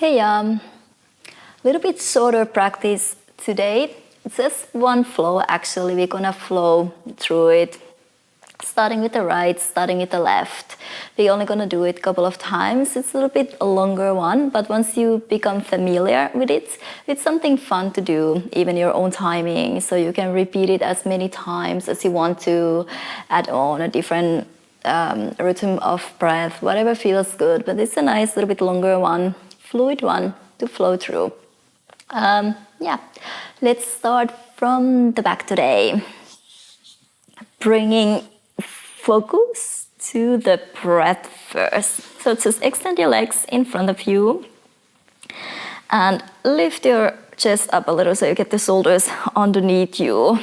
Hey, little bit shorter practice today. It's just one flow. Actually, we're gonna flow through it, starting with the right, starting with the left. We're only gonna do it a couple of times. It's a little bit a longer one, but once you become familiar with it, it's something fun to do, even your own timing. So you can repeat it as many times as you want to, add on a different rhythm of breath, whatever feels good. But it's a nice little bit longer one, fluid one to flow through. Let's start from the back today. Bringing focus to the breath first. So just extend your legs in front of you and lift your chest up a little so you get the shoulders underneath you.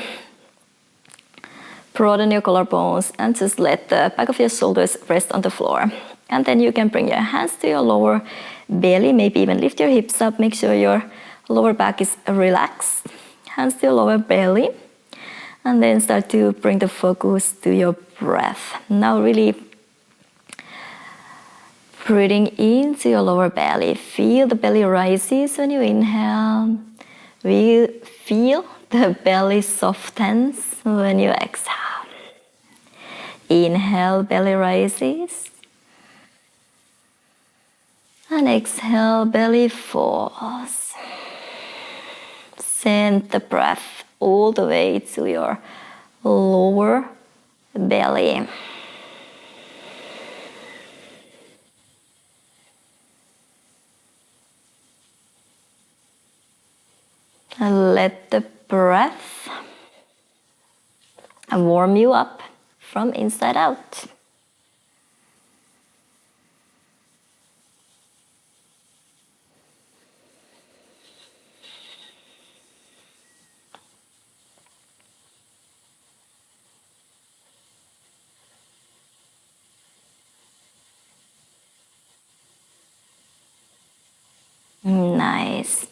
Broaden your collarbones and just let the back of your shoulders rest on the floor. And then you can bring your hands to your lower belly, maybe even lift your hips up, make sure your lower back is relaxed. Hands to your lower belly. And then start to bring the focus to your breath. Now really breathing into your lower belly. Feel the belly rises when you inhale. Feel the belly softens when you exhale. Inhale, belly rises. And exhale, belly falls. Send the breath all the way to your lower belly. And let the breath warm you up from inside out. Nice.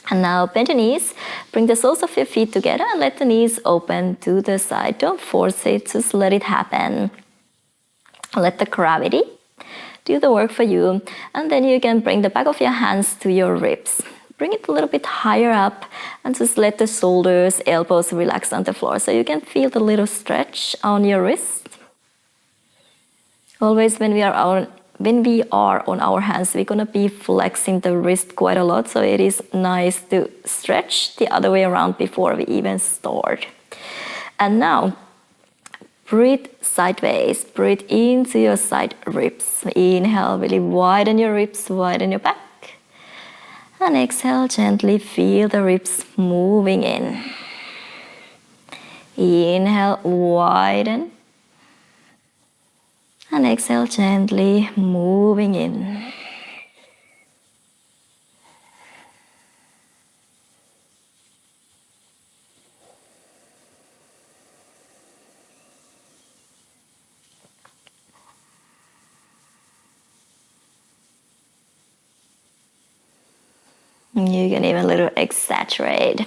And now bend your knees, bring the soles of your feet together and let the knees open to the side. Don't force it, just let it happen. Let the gravity do the work for you. And then you can bring the back of your hands to your ribs. Bring it a little bit higher up and just let the shoulders, elbows relax on the floor. So you can feel the little stretch on your wrist. Always when we are on our hands, we're gonna be flexing the wrist quite a lot. So it is nice to stretch the other way around before we even start. And now, breathe sideways. Breathe into your side ribs. Inhale, really widen your ribs, widen your back. And exhale, gently feel the ribs moving in. Inhale, widen. And exhale, gently moving in. You can even a little exaggerate.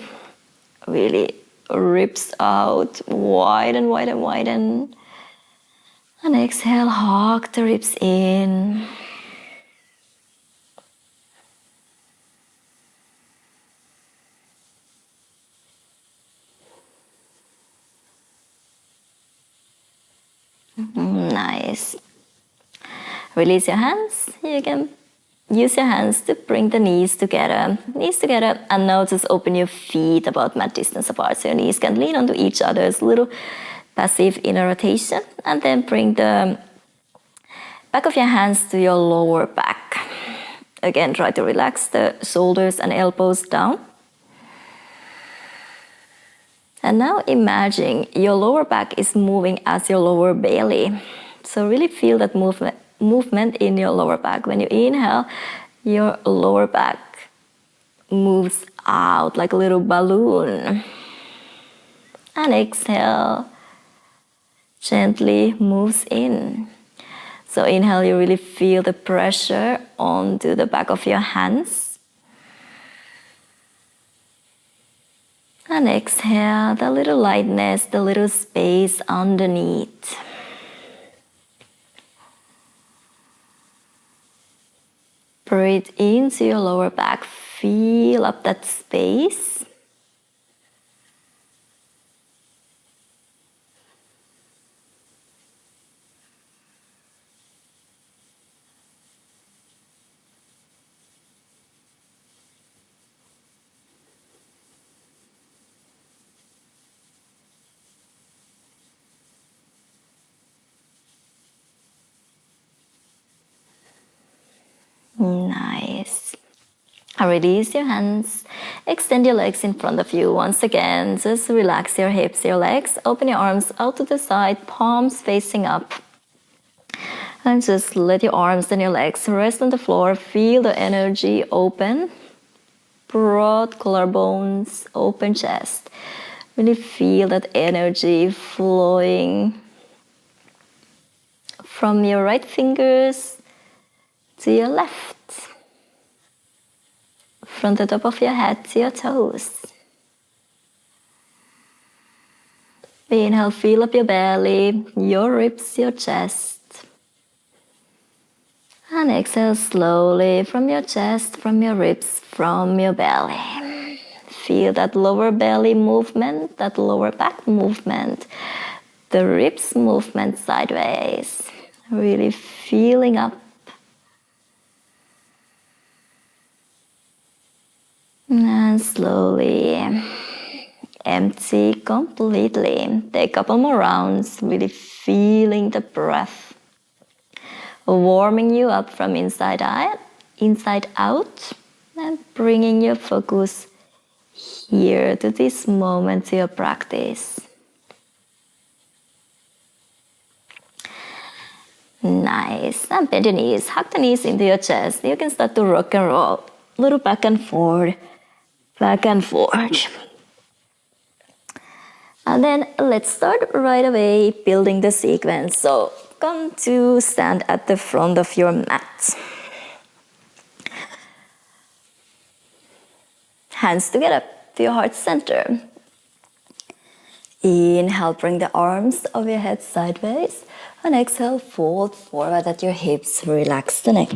Really ribs out, widen, widen, widen. And exhale, hug the ribs in. Nice. Release your hands. You can use your hands to bring the knees together. Knees together, and now just open your feet about mat distance apart. So your knees can lean onto each other's little passive inner rotation. And then bring the back of your hands to your lower back. Again, try to relax the shoulders and elbows down. And now imagine your lower back is moving as your lower belly. So really feel that movement in your lower back. When you inhale, your lower back moves out like a little balloon. And exhale, gently moves in. So inhale, you really feel the pressure onto the back of your hands. And exhale, the little lightness, the little space underneath. Breathe into your lower back. Feel up that space. Nice. Release your hands. Extend your legs in front of you. Once again, just relax your hips, your legs. Open your arms out to the side, palms facing up. And just let your arms and your legs rest on the floor. Feel the energy open. Broad collarbones, open chest. Really feel that energy flowing from your right fingers to your left. From the top of your head to your toes. Inhale, feel up your belly, your ribs, your chest. And exhale slowly from your chest, from your ribs, from your belly. Feel that lower belly movement, that lower back movement, the ribs movement sideways. Really feeling up. And slowly empty completely. Take a couple more rounds, really feeling the breath. Warming you up from inside out, and bringing your focus here to this moment, to your practice. Nice. And bend your knees, hug the knees into your chest. You can start to rock and roll. A little back and forth. Back and forth. And then let's start right away building the sequence. So come to stand at the front of your mat. Hands together to your heart center. Inhale, bring the arms of your head sideways. And exhale, fold forward at your hips. Relax the neck.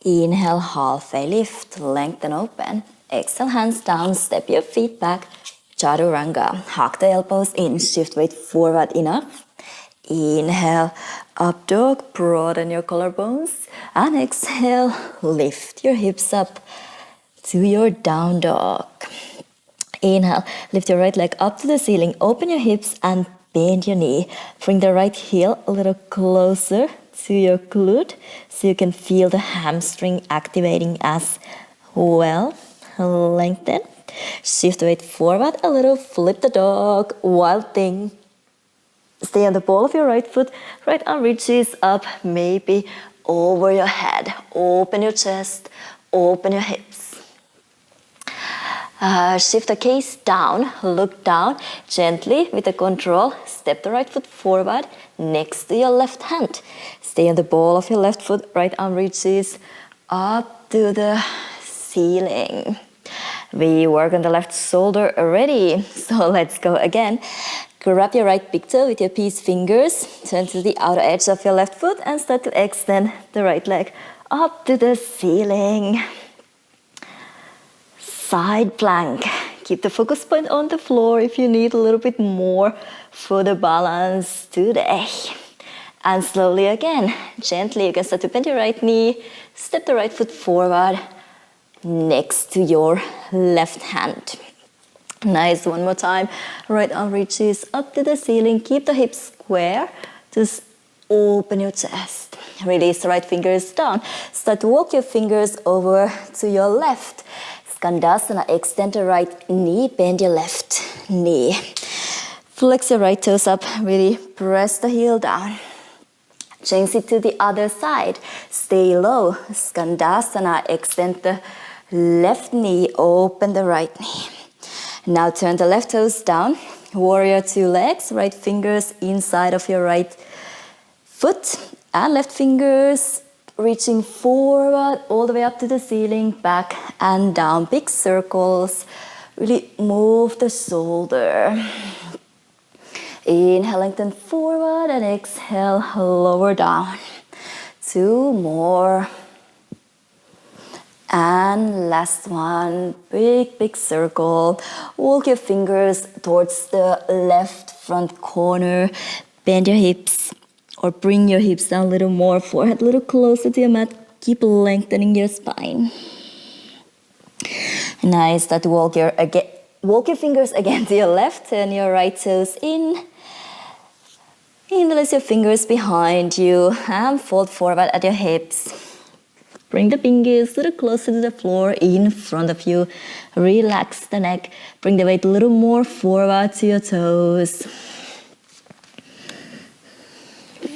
Inhale, halfway lift, lengthen open. Exhale, hands down, step your feet back. Chaturanga. Hug the elbows in, shift weight forward enough. Inhale, up dog, broaden your collarbones. And exhale, lift your hips up to your down dog. Inhale, lift your right leg up to the ceiling. Open your hips and bend your knee. Bring the right heel a little closer to your glute so you can feel the hamstring activating as well. Lengthen. Shift the weight forward a little. Flip the dog. Wild thing. Stay on the ball of your right foot. Right arm reaches up, maybe over your head. Open your chest. Open your hips. Shift the gaze down. Look down. Gently, with the control, step the right foot forward next to your left hand. Stay on the ball of your left foot. Right arm reaches up to the ceiling. We work on the left shoulder already, so let's go again. Grab your right big toe with your peace fingers, turn to the outer edge of your left foot and start to extend the right leg up to the ceiling. Side plank. Keep the focus point on the floor if you need a little bit more for the balance today. And slowly again, gently, you can start to bend your right knee, step the right foot forward, next to your left hand. Nice, one more time. Right arm reaches up to the ceiling. Keep the hips square. Just open your chest. Release the right fingers down. Start to walk your fingers over to your left. Skandasana, extend the right knee, bend your left knee. Flex your right toes up, really press the heel down. Change it to the other side. Stay low. Skandasana, extend the left knee, open the right knee. Now turn the left toes down. Warrior two legs, right fingers inside of your right foot. And left fingers reaching forward all the way up to the ceiling, back and down. Big circles. Really move the shoulder. Inhale, lengthen forward and exhale, lower down. Two more. And last one, big circle. Walk your fingers towards the left front corner. Bend your hips or bring your hips down a little more, forehead a little closer to your mat. Keep lengthening your spine. Nice. Start to walk your fingers again to your left, turn your right toes in. Interlace your fingers behind you and fold forward at your hips. Bring the fingers a little closer to the floor in front of you. Relax the neck. Bring the weight a little more forward to your toes.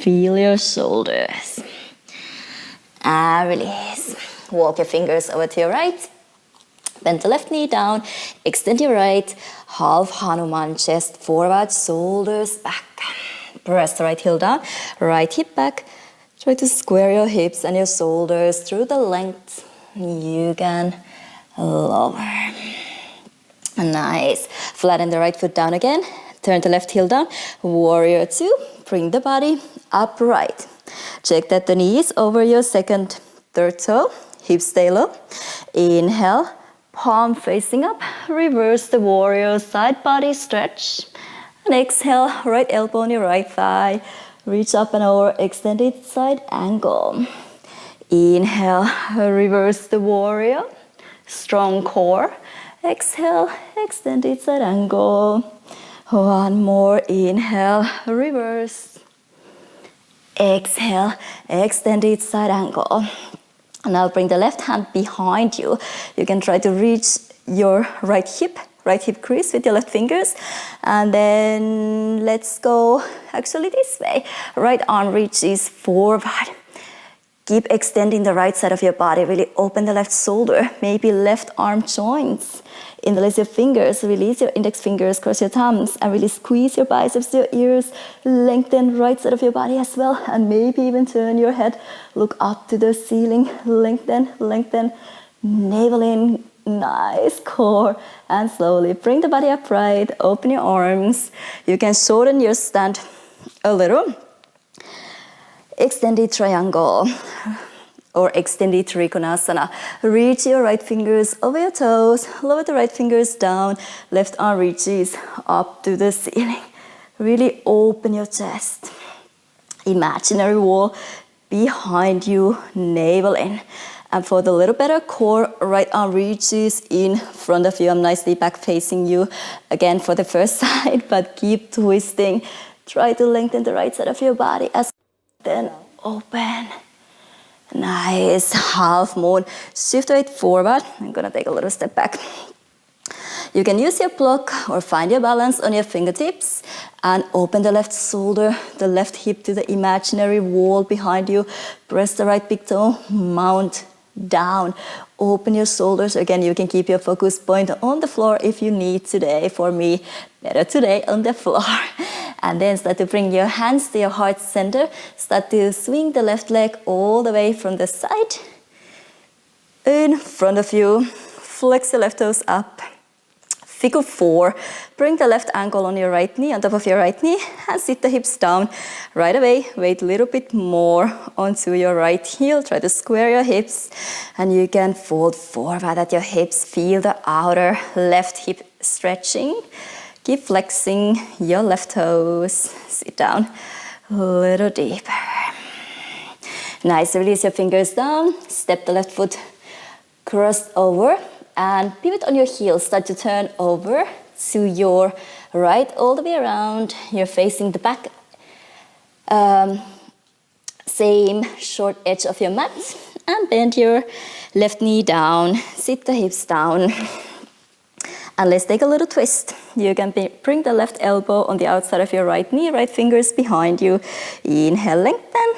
Feel your shoulders. And release. Walk your fingers over to your right. Bend the left knee down. Extend your right. Half Hanuman, chest forward, shoulders back. Press the right heel down. Right hip back. Try to square your hips and your shoulders through the length you can lower. Nice. Flatten the right foot down again. Turn the left heel down. Warrior 2. Bring the body upright. Check that the knee is over your second, third toe. Hips stay low. Inhale. Palm facing up. Reverse the warrior. Side body stretch. And exhale. Right elbow on your right thigh. Reach up and over, extended side angle. Inhale, reverse the warrior. Strong core. Exhale, extended side angle. One more, inhale, reverse. Exhale, extended side angle. Now bring the left hand behind you. You can try to reach your right hip crease with your left fingers. And then let's go actually this way. Right arm reaches forward. Keep extending the right side of your body. Really open the left shoulder. Maybe left arm joints. Interlace your fingers. Release your index fingers. Cross your thumbs. And really squeeze your biceps to your ears. Lengthen right side of your body as well. And maybe even turn your head. Look up to the ceiling. Lengthen. Navel in. Nice core. And slowly bring the body upright. Open your arms. You can shorten your stand a little. Extended triangle or extended trikonasana. Reach your right fingers over your toes. Lower the right fingers down. Left arm reaches up to the ceiling. Really open your chest. Imaginary wall behind you. Navel in. And for the little better core, right arm reaches in front of you. I'm nicely back facing you. Again for the first side, but keep twisting. Try to lengthen the right side of your body. Then open. Nice. Half moon. Shift weight forward. I'm gonna take a little step back. You can use your block or find your balance on your fingertips and open the left shoulder, the left hip to the imaginary wall behind you. Press the right big toe, mount down. Open your shoulders. Again, you can keep your focus point on the floor if you need today. For me, better today on the floor. And then start to bring your hands to your heart center. Start to swing the left leg all the way from the side in front of you. Flex your left toes up. Figure 4. Bring the left ankle on your right knee, on top of your right knee, and sit the hips down. Right away, weight a little bit more onto your right heel. Try to square your hips, and you can fold forward at your hips. Feel the outer left hip stretching. Keep flexing your left toes. Sit down a little deeper. Nice. Release your fingers down. Step the left foot crossed over. And pivot on your heels, start to turn over to your right all the way around. You're facing the back, same short edge of your mat. And bend your left knee down, sit the hips down. And let's take a little twist. You can bring the left elbow on the outside of your right knee, right fingers behind you. Inhale, lengthen.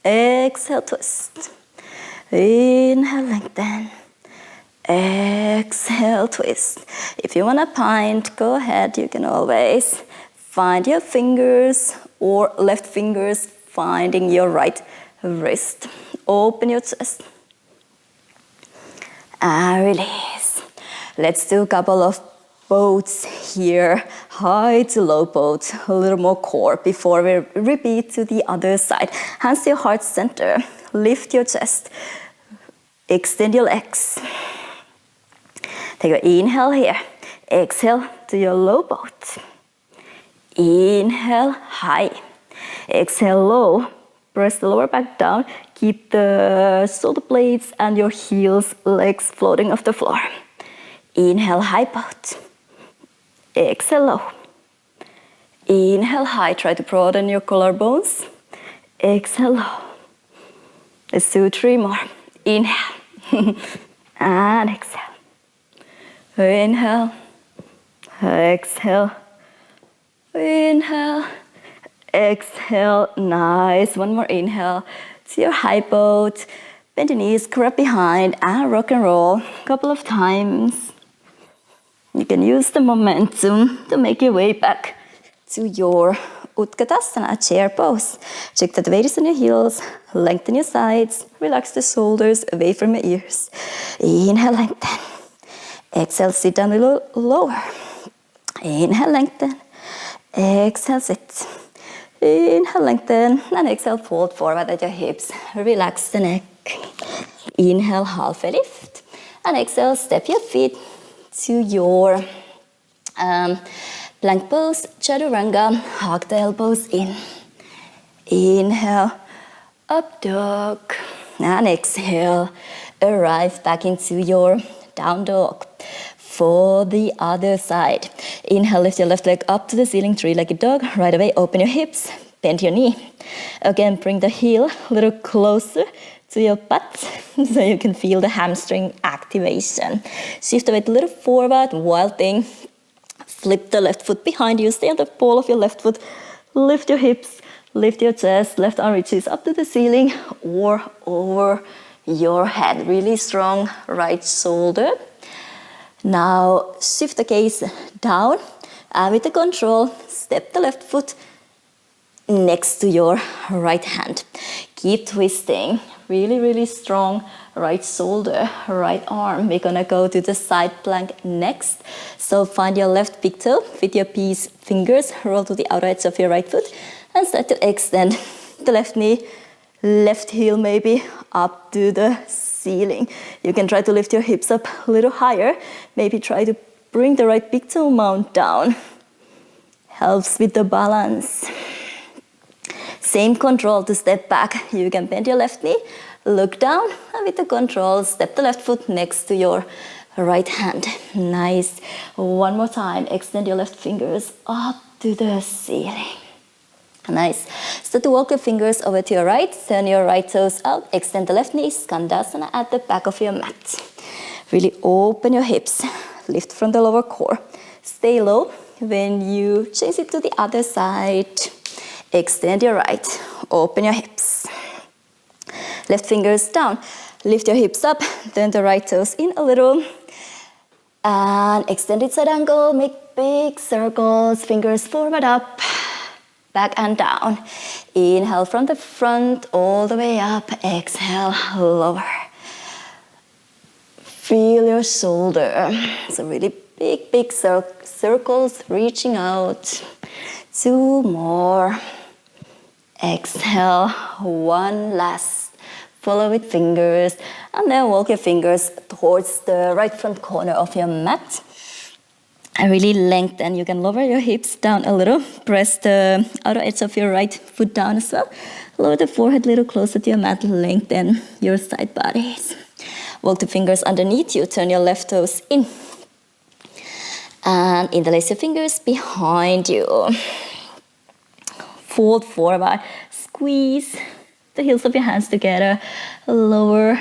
Exhale, twist. Inhale, lengthen. Exhale, twist. If you want a pint, go ahead. You can always find your fingers or left fingers finding your right wrist. Open your chest. And release. Let's do a couple of boats here. High to low boat. A little more core before we repeat to the other side. Hands to your heart center. Lift your chest. Extend your legs. Take an inhale here. Exhale to your low boat. Inhale, high. Exhale, low. Press the lower back down. Keep the shoulder blades and your heels, legs floating off the floor. Inhale, high boat. Exhale, low. Inhale, high. Try to broaden your collarbones. Exhale, low. Let's do 3 more. Inhale. And exhale. Inhale. Exhale. Inhale. Exhale. Nice. One more inhale. To your high boat. Bend your knees, grab behind, and rock and roll a couple of times. You can use the momentum to make your way back to your Utkatasana, chair pose. Check that weight is on your heels, lengthen your sides, relax the shoulders away from your ears. Inhale, lengthen. Exhale, sit down a little lower. Inhale, lengthen. Exhale, sit. Inhale, lengthen. And exhale, fold forward at your hips. Relax the neck. Inhale, halfway lift. And exhale, step your feet to your plank pose, chaturanga, hug the elbows in. Inhale, up dog. And exhale, arrive back into your down dog. For the other side. Inhale, lift your left leg up to the ceiling, three-legged dog. Right away, open your hips, bend your knee. Again, bring the heel a little closer to your butt so you can feel the hamstring activation. Shift the weight a little forward, wild thing. Flip the left foot behind you, stay on the ball of your left foot. Lift your hips, lift your chest, left arm reaches up to the ceiling or over your head. Really strong right shoulder. Now shift the gaze down and with the control, step the left foot next to your right hand. Keep twisting. Really, really strong right shoulder, right arm. We're gonna go to the side plank next. So find your left big toe with your peace fingers, roll to the outer edge of your right foot and start to extend the left knee, left heel maybe up to the ceiling. You can try to lift your hips up a little higher. Maybe try to bring the right big toe mount down. Helps with the balance. Same control to step back. You can bend your left knee, look down, and with the control, step the left foot next to your right hand. Nice. One more time. Extend your left fingers up to the ceiling. Nice. Start to walk your fingers over to your right. Turn your right toes out. Extend the left knee. Skandasana at the back of your mat. Really open your hips. Lift from the lower core. Stay low. When you change it to the other side, extend your right. Open your hips. Left fingers down. Lift your hips up. Turn the right toes in a little. And extended side angle. Make big circles. Fingers forward up. Back and down. Inhale from the front all the way up. Exhale, lower. Feel your shoulder. So really big circles reaching out. 2 more. Exhale, 1 last. Follow with fingers. And then walk your fingers towards the right front corner of your mat. And really lengthen. You can lower your hips down a little. Press the outer edge of your right foot down as well. Lower the forehead a little closer to your mat. Lengthen your side bodies. Walk the fingers underneath you. Turn your left toes in. And interlace your fingers behind you. Fold forward. Squeeze the heels of your hands together. Lower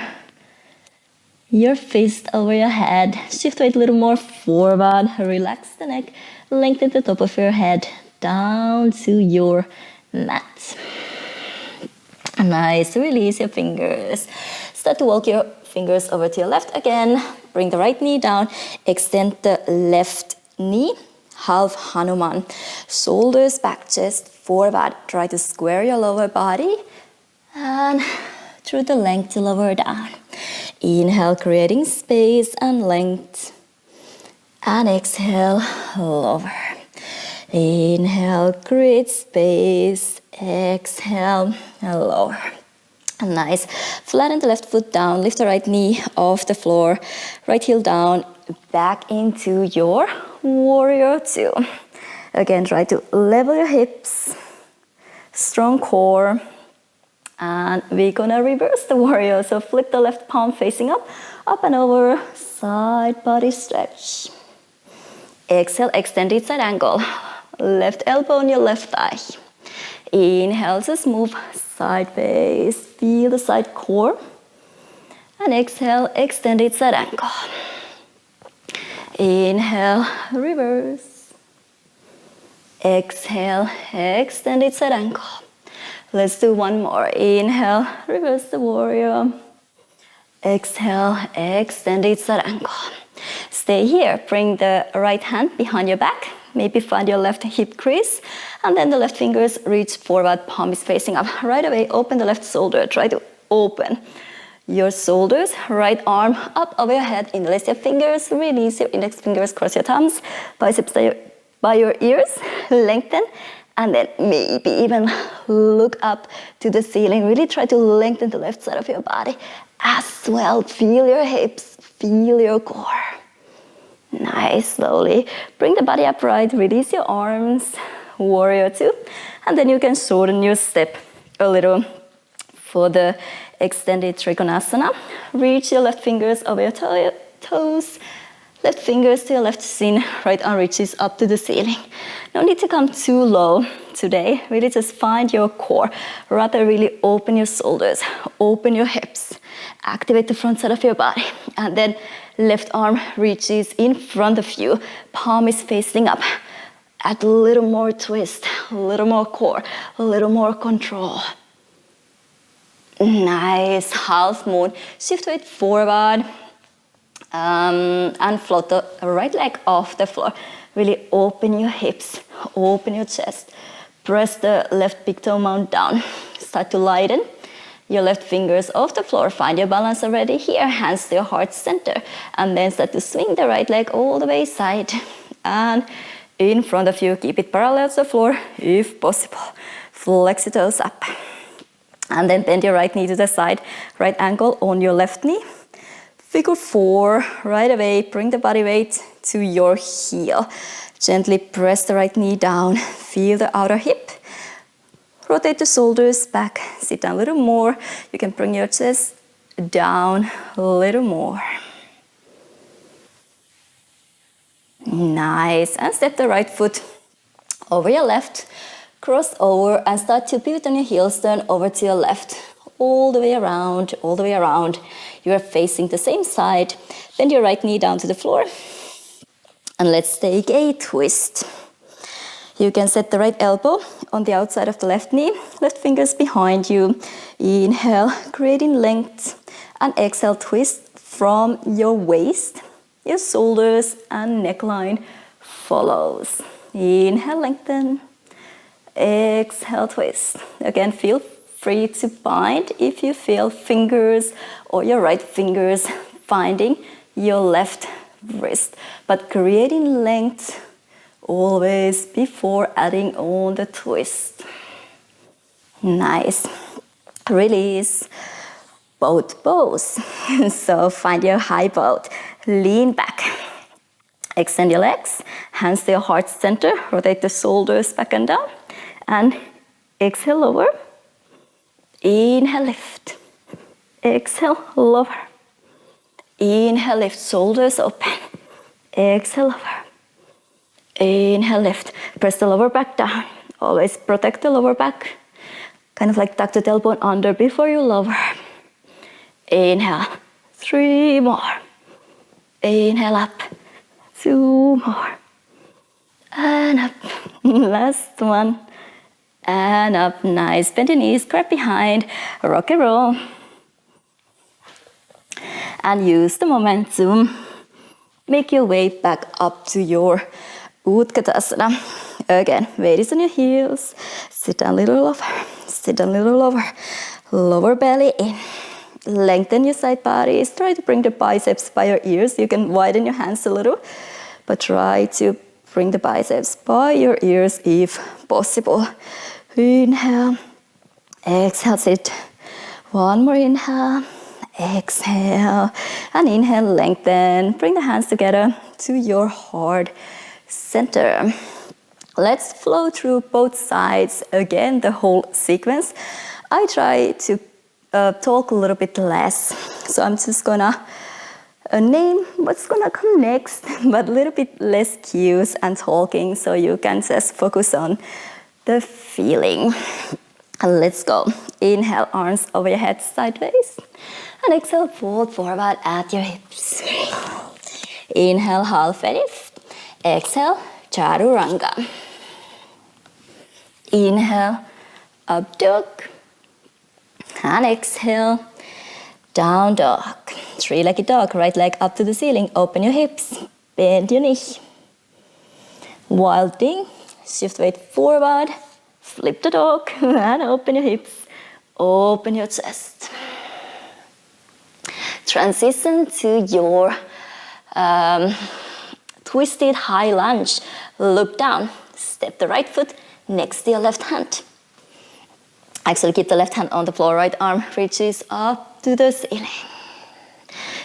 your fist over your head. Shift weight a little more forward. Relax the neck. Lengthen the top of your head down to your mat. Nice. Release your fingers. Start to walk your fingers over to your left again. Bring the right knee down. Extend the left knee. Half Hanuman. Shoulders back, chest forward. Try to square your lower body. And through the length to lower down. Inhale, creating space and length. And exhale, lower. Inhale, create space. Exhale, lower. Nice. Flatten the left foot down, lift the right knee off the floor, right heel down, back into your warrior two. Again, try to level your hips, strong core, and we're gonna reverse the warrior. So flip the left palm facing up and over, side body stretch. Exhale, extended side angle. Left elbow on your left thigh. Inhale, just move sideways. Feel the side core. And exhale, extended side angle. Inhale, reverse. Exhale, extended side angle. Let's do one more. Inhale, reverse the warrior. Exhale, extended side angle. Stay here. Bring the right hand behind your back. Maybe find your left hip crease. And then the left fingers reach forward, palm is facing up. Right away, open the left shoulder. Try to open your shoulders. Right arm up over your head. Interlace your fingers. Release your index fingers. Cross your thumbs. Biceps by your ears. Lengthen. And then maybe even look up to the ceiling. Really try to lengthen the left side of your body as well. Feel your hips. Feel your core. Nice, slowly. Bring the body upright, release your arms, warrior two. And then you can shorten your step a little for the extended trikonasana. Reach your left fingers over your toes, left fingers to your left shin, right arm reaches up to the ceiling. No need to come too low today. Really just find your core. Rather really open your shoulders, open your hips. Activate the front side of your body. And then left arm reaches in front of you. Palm is facing up. Add a little more twist, a little more core, a little more control. Nice, half moon. Shift weight forward. And float the right leg off the floor. Really open your hips, open your chest. Press the left big toe mount down. Start to lighten your left fingers off the floor. Find your balance already here. Hands to your heart center. And then start to swing the right leg all the way side. And in front of you, keep it parallel to the floor if possible. Flex your toes up. And then bend your right knee to the side. Right ankle on your left knee. Figure four, right away, bring the body weight to your heel. Gently press the right knee down. Feel the outer hip. Rotate the shoulders back, sit down a little more. You can bring your chest down a little more. Nice, and step the right foot over your left. Cross over and start to pivot on your heels, turn over to your left. All the way around, all the way around. You are facing the same side. Bend your right knee down to the floor. And let's take a twist. You can set the right elbow on the outside of the left knee, left fingers behind you. Inhale, creating length. And exhale, twist from your waist. Your shoulders and neckline follows. Inhale, lengthen. Exhale, twist. Again, feel free to bind if you feel fingers or your right fingers finding your left wrist. But creating length always before adding on the twist. Nice. Release. Both bows. So find your high bow. Lean back. Extend your legs. Hands to your heart center. Rotate the shoulders back and down. And exhale, lower. Inhale, lift. Exhale, lower. Inhale, lift. Shoulders open. Exhale, lower. Inhale, lift. Press the lower back down. Always protect the lower back. Kind of like tuck the tailbone under before you lower. Inhale. 3 more. Inhale, up. 2 more. And up. Last one. And up, nice. Bend your knees, grab behind, rock and roll. And use the momentum. Make your way back up to your Utkatasana. Again, weight is on your heels. Sit down a little lower. Sit down a little lower. Lower belly in. Lengthen your side bodies. Try to bring the biceps by your ears. You can widen your hands a little, but try to bring the biceps by your ears if possible. Inhale, exhale, sit. One more inhale, exhale, and inhale, lengthen. Bring the hands together to your heart center. Let's flow through both sides again, the whole sequence. I try to talk a little bit less, so I'm just gonna name what's gonna come next, but a little bit less cues and talking, so you can just focus on the feeling. And let's go. Inhale, arms over your head sideways. And exhale, fold forward at your hips. Inhale, half lift. Exhale, chaturanga. Inhale, up dog. And exhale, down dog. Three-legged dog, right leg up to the ceiling. Open your hips, bend your knee. Wild thing, shift weight forward. Flip the dog and open your hips, open your chest. Transition to your twisted high lunge. Look down, step the right foot next to your left hand. Actually keep the left hand on the floor, right arm reaches up to the ceiling.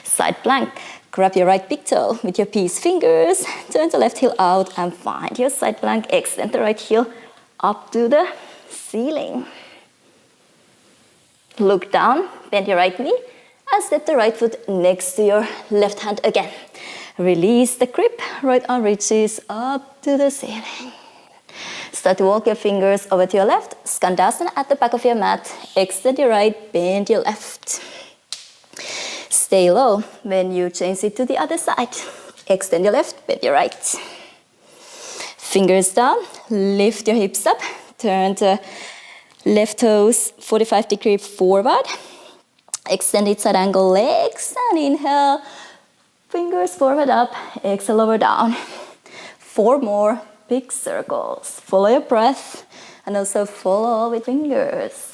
Side plank, grab your right big toe with your peace fingers, turn the left heel out and find your side plank, extend the right heel up to the ceiling. Look down, bend your right knee, and step the right foot next to your left hand again. Release the grip, right arm reaches up to the ceiling. Start to walk your fingers over to your left, skandasana at the back of your mat. Extend your right, bend your left. Stay low when you change it to the other side. Extend your left, bend your right. Fingers down, lift your hips up, turn the left toes 45 degrees forward. Extended side angle legs and inhale, fingers forward up, exhale over down. 4 more big circles. Follow your breath and also follow with fingers.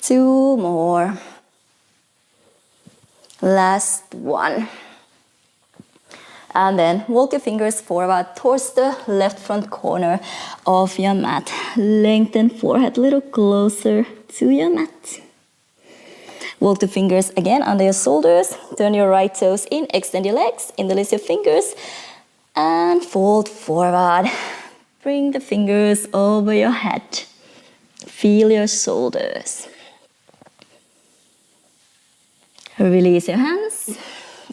2 more. Last one. And then walk your fingers forward towards the left front corner of your mat. Lengthen forehead a little closer to your mat. Walk the fingers again under your shoulders. Turn your right toes in, extend your legs, interlace your fingers, and fold forward. Bring the fingers over your head. Feel your shoulders. Release your hands.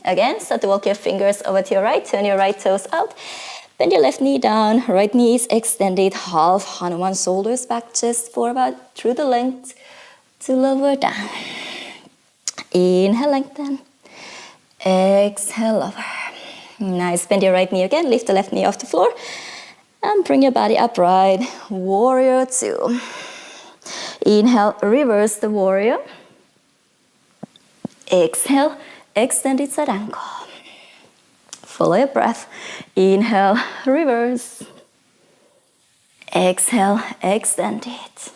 Again, start to walk your fingers over to your right. Turn your right toes out. Bend your left knee down. Right knee is extended. Half Hanuman, shoulders back, chest forward through the length to lower down. Inhale, lengthen. Exhale, lower. Nice. Bend your right knee again. Lift the left knee off the floor. And bring your body upright. Warrior 2. Inhale, reverse the warrior. Exhale, extended side angle. Follow your breath. Inhale, reverse. Exhale, extend it.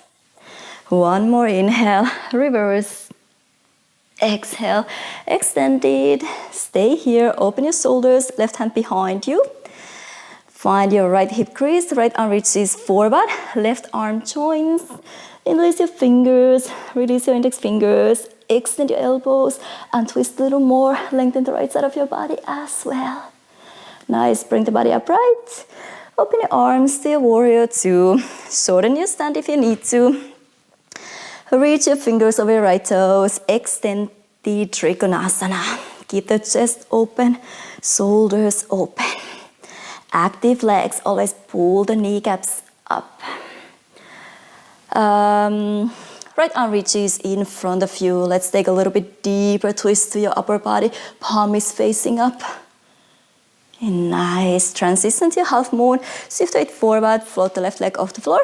1 more inhale, reverse. Exhale, extend it. Stay here, open your shoulders, left hand behind you. Find your right hip crease, right arm reaches forward, left arm joins. Interlace your fingers, release your index fingers. Extend your elbows and twist a little more. Lengthen the right side of your body as well. Nice, bring the body upright. Open your arms to your warrior 2. Shorten your stand if you need to. Reach your fingers over your right toes. Extend the trikonasana. Keep the chest open, shoulders open. Active legs, always pull the kneecaps up. Right arm reaches in front of you. Let's take a little bit deeper twist to your upper body. Palm is facing up. And nice. Transition to your half moon. Shift weight forward. Float the left leg off the floor.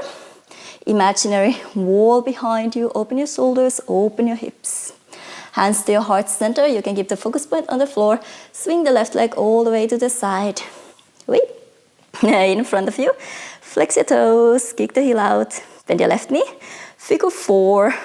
Imaginary wall behind you. Open your shoulders. Open your hips. Hands to your heart center. You can keep the focus point on the floor. Swing the left leg all the way to the side. Wait. In front of you. Flex your toes. Kick the heel out. Bend your left knee. Figure 4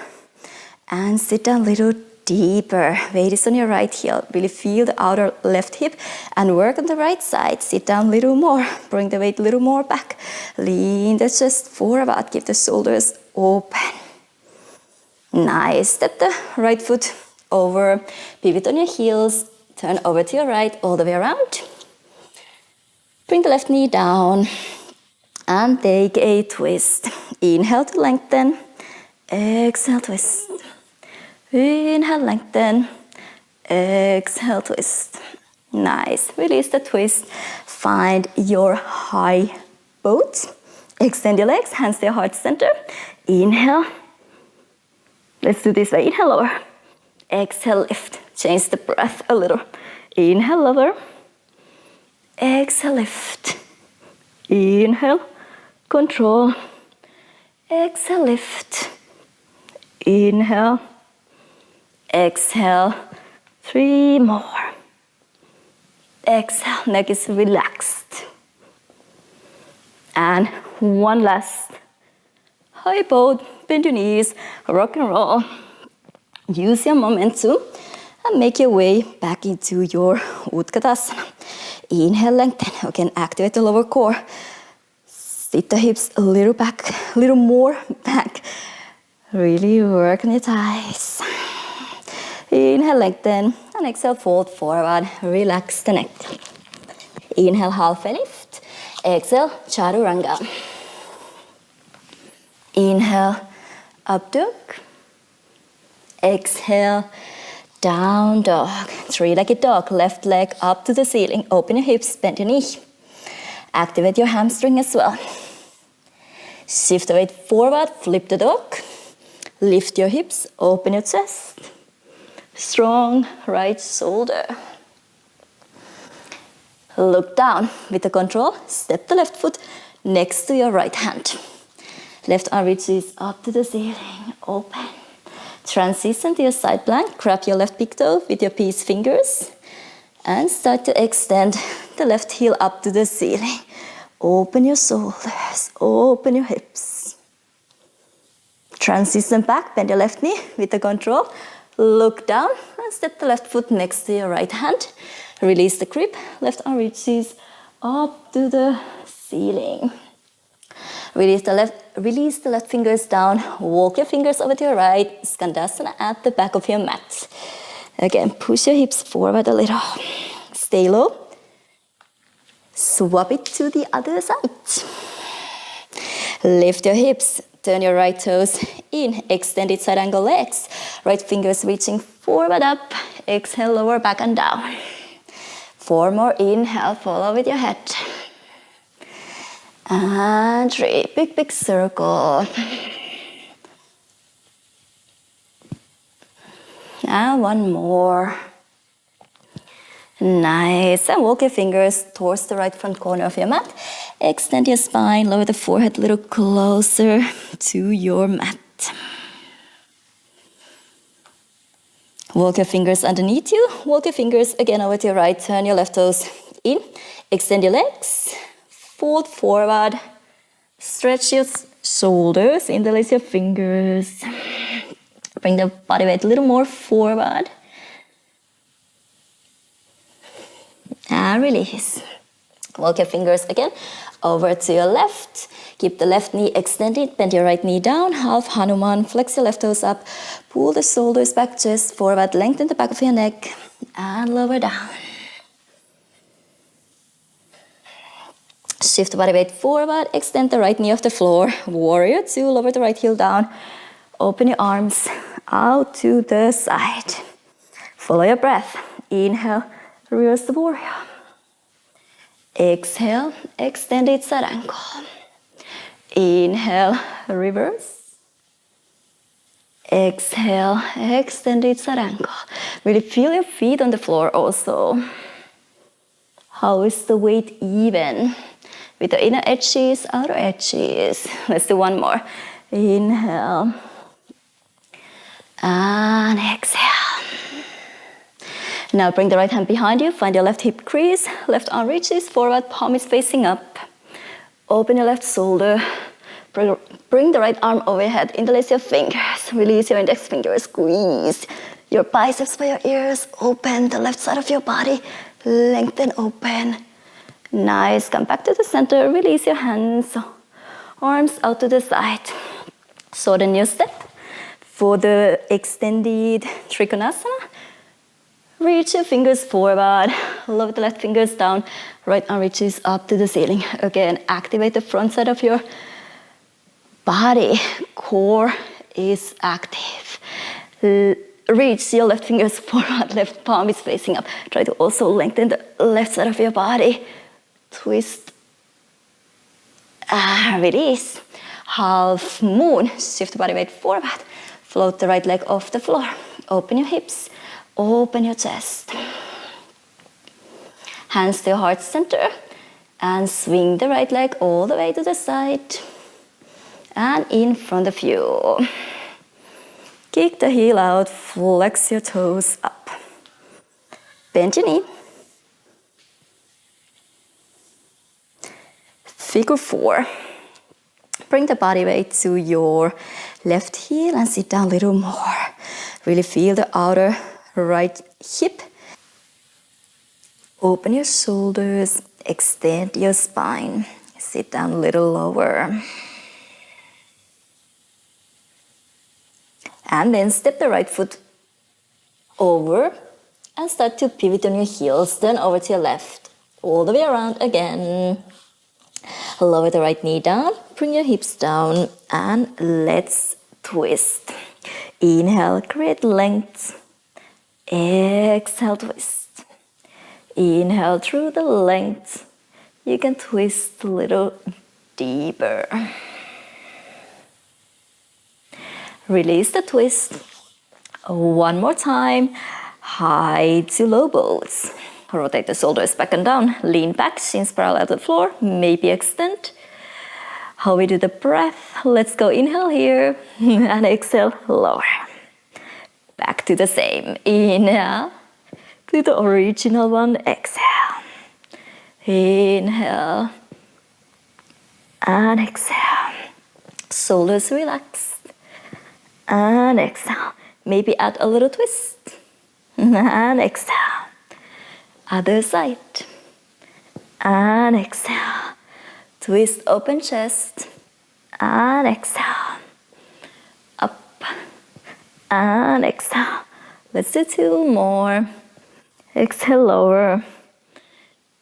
and sit down a little deeper. Weight is on your right heel. Really feel the outer left hip and work on the right side. Sit down a little more. Bring the weight a little more back. Lean the chest forward. Keep the shoulders open. Nice. Step the right foot over, pivot on your heels, turn over to your right all the way around. Bring the left knee down and take a twist. Inhale to lengthen, exhale, twist. Inhale, lengthen, exhale, twist. Nice. Release the twist. Find your high boat. Extend your legs, hands to your heart center. Inhale. Let's do this way. Inhale, lower. Exhale, lift. Change the breath a little. Inhale, lower. Exhale, lift. Inhale, control. Exhale, lift. Inhale. Exhale. 3 more. Exhale, neck is relaxed. And one last. High boat, bend your knees, rock and roll. Use your momentum and make your way back into your Utkatasana. Inhale, lengthen. Again, activate the lower core. Sit the hips a little back, a little more back. Really work on your thighs. Inhale, lengthen. And exhale, fold forward. Relax the neck. Inhale, halfway lift. Exhale, chaturanga. Inhale, up dog. Exhale, down dog. Three-legged dog. Left leg up to the ceiling. Open your hips, bend your knee. Activate your hamstring as well. Shift the weight forward, flip the dog. Lift your hips, open your chest. Strong right shoulder. Look down. With the control, step the left foot next to your right hand. Left arm reaches up to the ceiling, open. Transition to your side plank. Grab your left big toe with your peace fingers. And start to extend the left heel up to the ceiling. Open your shoulders, open your hips. Transition back, bend your left knee with the control. Look down and step the left foot next to your right hand. Release the grip, left arm reaches up to the ceiling. Release the left fingers down, walk your fingers over to your right, skandasana at the back of your mat. Again, push your hips forward a little. Stay low. Swap it to the other side. Lift your hips, turn your right toes in, extended side angle legs. Right fingers reaching forward up, exhale, lower back and down. 4 more, inhale, follow with your head. And 3, big circle. And 1 more. Nice. And walk your fingers towards the right front corner of your mat. Extend your spine, lower the forehead a little closer to your mat. Walk your fingers underneath you. Walk your fingers again over to your right. Turn your left toes in. Extend your legs. Fold forward. Stretch your shoulders. Interlace your fingers. Bring the body weight a little more forward. And release. Walk your fingers again over to your left. Keep the left knee extended. Bend your right knee down. Half Hanuman. Flex your left toes up. Pull the shoulders back, chest forward. Lengthen the back of your neck. And lower down. Shift the body weight forward. Extend the right knee off the floor. Warrior 2. Lower the right heel down. Open your arms out to the side. Follow your breath. Inhale. Reverse the warrior. Exhale, extended side angle. Inhale, reverse. Exhale, extended side angle. Really feel your feet on the floor also. How is the weight even? With the inner edges, outer edges. Let's do 1 more. Inhale. And exhale. Now bring the right hand behind you, find your left hip crease, left arm reaches forward, palm is facing up. Open your left shoulder, bring the right arm overhead, interlace your fingers, release your index finger, squeeze your biceps by your ears, open the left side of your body, lengthen, open. Nice, come back to the center, release your hands, arms out to the side. Shorten your step, For the extended trikonasana, reach your fingers forward, lower the left fingers down, right arm reaches up to the ceiling. Again, activate the front side of your body. Core is active. Reach your left fingers forward, left palm is facing up. Try to also lengthen the left side of your body. Twist. Release. Half moon. Shift the body weight forward. Float the right leg off the floor. Open your hips. Open your chest. Hands to your heart center. And swing the right leg all the way to the side. And in front of you. Kick the heel out, flex your toes up. Bend your knee. Figure 4. Bring the body weight to your left heel and sit down a little more. Really feel the outer right hip. Open your shoulders, extend your spine. Sit down a little lower. And then step the right foot over and start to pivot on your heels. Then over to your left. All the way around again. Lower the right knee down. Bring your hips down. And let's twist. Inhale, create length. Exhale, twist. Inhale through the length. You can twist a little deeper. Release the twist. One more time. High to low boats. Rotate the shoulders back and down. Lean back, shins parallel to the floor. Maybe extend. How we do the breath. Let's go inhale here. And exhale, lower. Back to the same. Inhale. To the original one. Exhale. Inhale. And exhale. Shoulders relaxed. And exhale. Maybe add a little twist. And exhale. Other side. And exhale. Twist, open chest. And exhale. Up. And exhale. Let's do 2 more. Exhale, lower.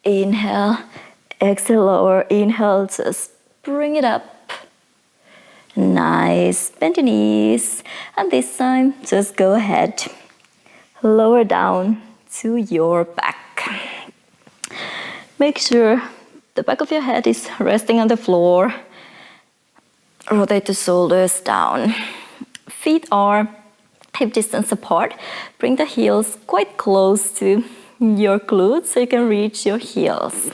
Inhale. Exhale, lower. Inhale, just bring it up. Nice. Bend your knees. And this time, just go ahead. Lower down to your back. Make sure the back of your head is resting on the floor. Rotate the shoulders down. Feet are hip distance apart. Bring the heels quite close to your glutes so you can reach your heels.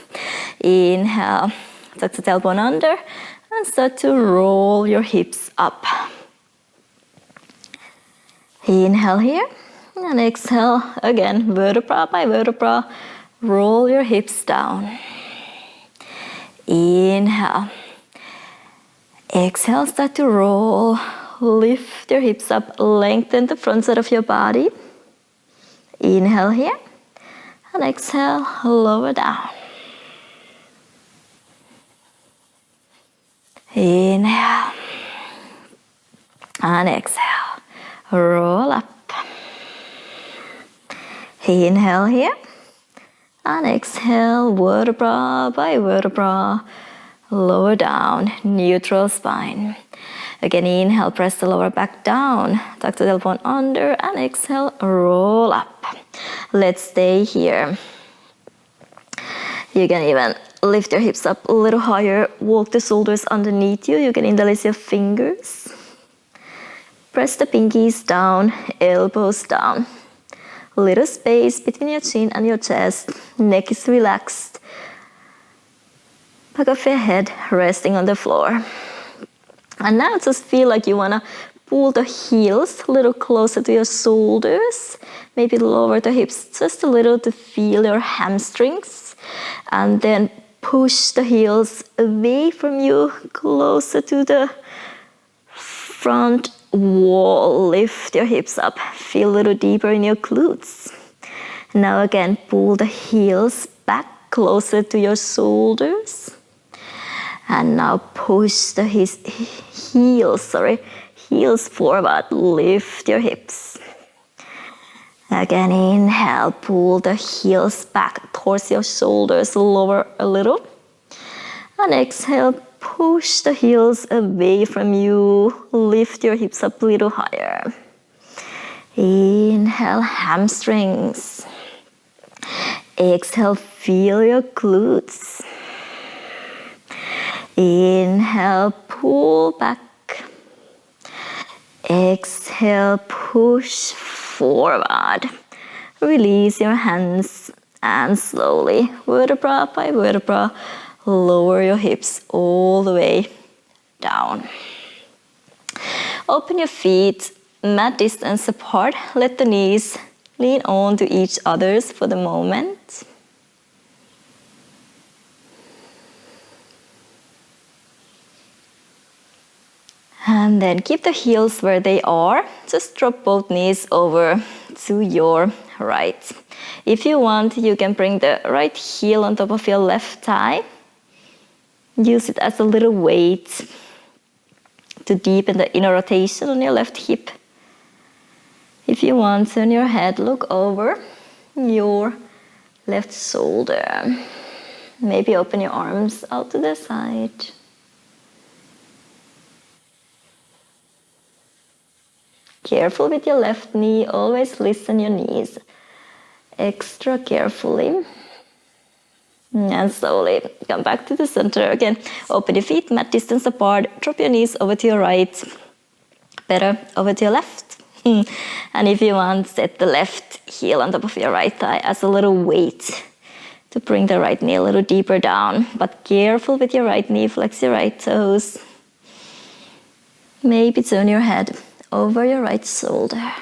Inhale. Tuck the tailbone under. And start to roll your hips up. Inhale here. And exhale again, vertebra by vertebra. Roll your hips down. Inhale. Exhale, start to roll. Lift your hips up. Lengthen the front side of your body. Inhale here. And exhale, lower down. Inhale. And exhale. Roll up. Inhale here. And exhale, vertebra by vertebra. Lower down, neutral spine. Again, inhale, press the lower back down. Tuck the tailbone under and exhale, roll up. Let's stay here. You can even lift your hips up a little higher. Walk the shoulders underneath you. You can interlace your fingers. Press the pinkies down, elbows down. Little space between your chin and your chest. Neck is relaxed. Back of your head resting on the floor. And now just feel like you want to pull the heels a little closer to your shoulders. Maybe lower the hips just a little to feel your hamstrings. And then push the heels away from you, closer to the front wall. Lift your hips up. Feel a little deeper in your glutes. Now again, pull the heels back closer to your shoulders. And now push the heels heels forward, lift your hips. Again, inhale, pull the heels back towards your shoulders, lower a little. And exhale, push the heels away from you, lift your hips up a little higher. Inhale, hamstrings. Exhale, feel your glutes. Inhale, pull back. Exhale, push forward. Release your hands and slowly, vertebra by vertebra, lower your hips all the way down. Open your feet mat distance apart. Let the knees lean on to each other's for the moment. And then keep the heels where they are. Just drop both knees over to your right. If you want, you can bring the right heel on top of your left thigh. Use it as a little weight to deepen the inner rotation on your left hip. If you want, turn your head, look over your left shoulder. Maybe open your arms out to the side. Careful with your left knee, always listen your knees extra carefully. And slowly come back to the center. Again, open your feet, mat distance apart, drop your knees over to your right, better over to your left. And if you want, set the left heel on top of your right thigh as a little weight to bring the right knee a little deeper down. But careful with your right knee, flex your right toes. Maybe turn your head over your right shoulder.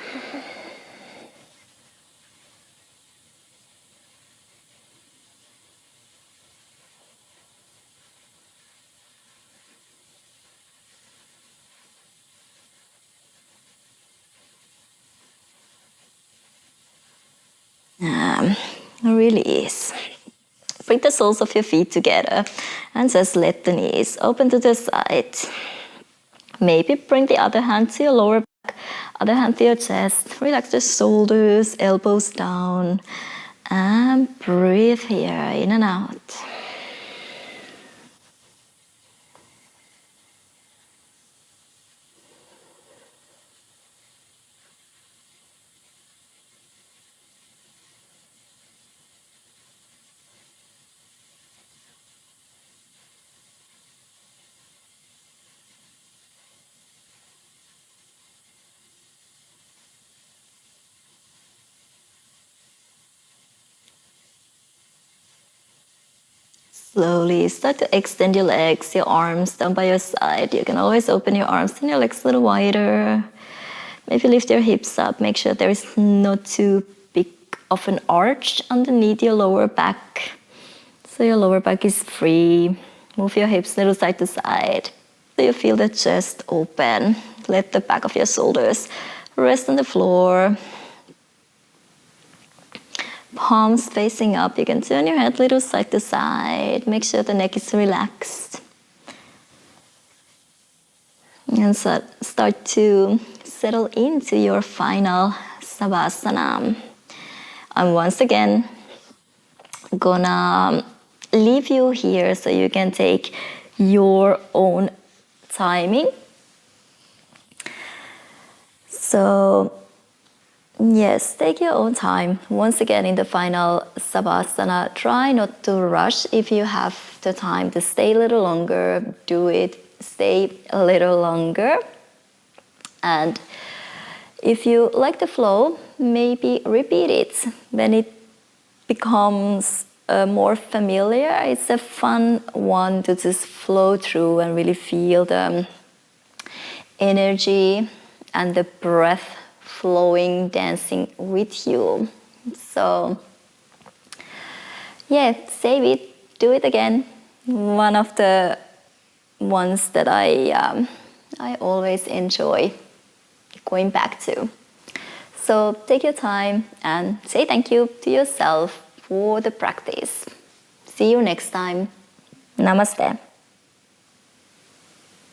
Release. Bring the soles of your feet together and just let the knees open to the side. Maybe bring the other hand to your lower back, other hand to your chest. Relax the shoulders, elbows down, and breathe here, in and out. Slowly start to extend your legs, your arms down by your side. You can always open your arms and your legs a little wider. Maybe lift your hips up. Make sure there is not too big of an arch underneath your lower back. So your lower back is free. Move your hips a little side to side. So you feel the chest open. Let the back of your shoulders rest on the floor. Palms facing up. You can turn your head a little side to side. Make sure the neck is relaxed. And so start to settle into your final savasana. And once again, gonna leave you here so you can take your own timing. So yes, take your own time. Once again, in the final savasana, try not to rush. If you have the time to stay a little longer, do it. Stay a little longer. And if you like the flow, maybe repeat it. When it becomes more familiar, it's a fun one to just flow through and really feel the energy and the breath flowing, dancing with you. So yeah, save it, do it again. One of the ones that I always enjoy going back to. So take your time and say thank you to yourself for the practice. See you next time. Namaste.